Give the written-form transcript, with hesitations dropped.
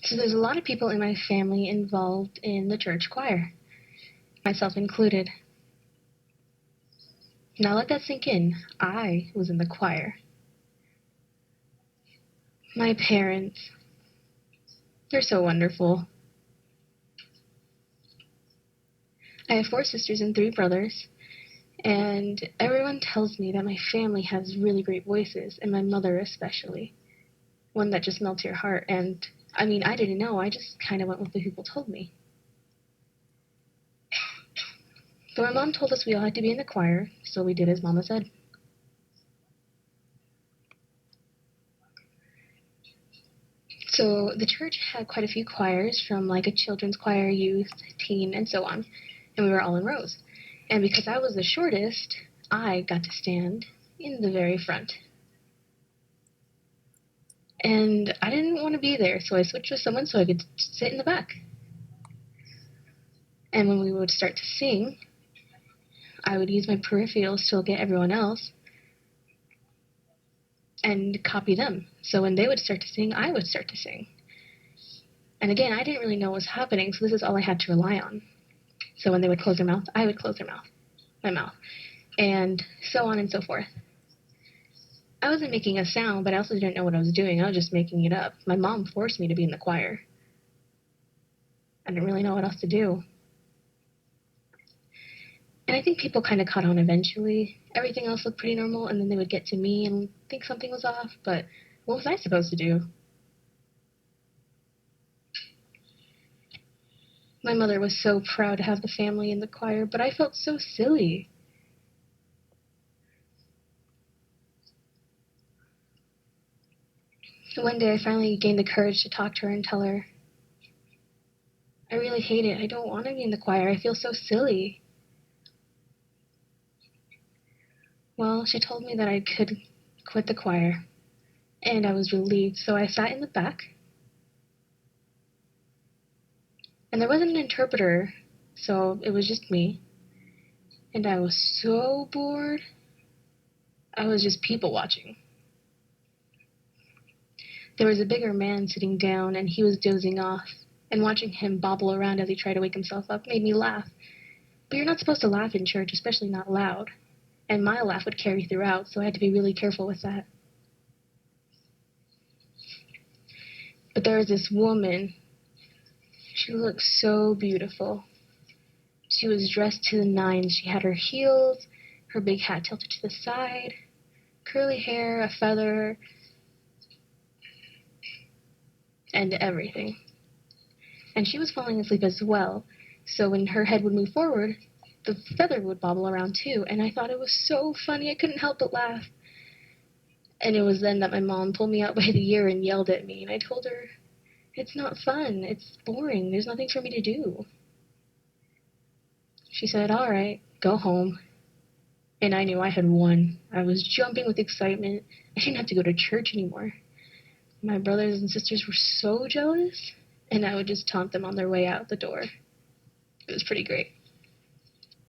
So there's a lot of people in my family involved in the church choir, myself included. Now let that sink in. I was in the choir. My parents, they're so wonderful. I have 4 sisters and 3 brothers, and everyone tells me that my family has really great voices, and my mother especially. One that just melts your heart. And, I mean, I didn't know. I just kind of went with what people told me. So my mom told us we all had to be in the choir, so we did as Mama said. So the church had quite a few choirs, from like a children's choir, youth, teen, and so on. And we were all in rows. And because I was the shortest, I got to stand in the very front. And I didn't want to be there, so I switched with someone so I could sit in the back. And when we would start to sing, I would use my peripherals to look at everyone else and copy them. So when they would start to sing, I would start to sing. And again, I didn't really know what was happening, so this is all I had to rely on. So when they would close their mouth, I would close my mouth, and so on and so forth. I wasn't making a sound, but I also didn't know what I was doing. I was just making it up. My mom forced me to be in the choir. I didn't really know what else to do. And I think people kind of caught on eventually. Everything else looked pretty normal, and then they would get to me and think something was off, but what was I supposed to do? My mother was so proud to have the family in the choir, but I felt so silly. One day I finally gained the courage to talk to her and tell her, I really hate it. I don't want to be in the choir. I feel so silly. Well, she told me that I could quit the choir, and I was relieved, so I sat in the back. And there wasn't an interpreter, so it was just me. And I was so bored. I was just people watching. There was a bigger man sitting down, and he was dozing off, and watching him bobble around as he tried to wake himself up made me laugh. But you're not supposed to laugh in church, especially not loud. And my laugh would carry throughout, so I had to be really careful with that. But there was this woman. She looked so beautiful. She was dressed to the nines. She had her heels, her big hat tilted to the side, curly hair, a feather, and everything. And she was falling asleep as well, so when her head would move forward, the feather would bobble around too, and I thought it was so funny. I couldn't help but laugh. And it was then that my mom pulled me out by the ear and yelled at me, and I told her, it's not fun, it's boring, there's nothing for me to do. She said, all right, go home. And I knew I had won. I was jumping with excitement. I didn't have to go to church anymore. My brothers and sisters were so jealous, and I would just taunt them on their way out the door. It was pretty great.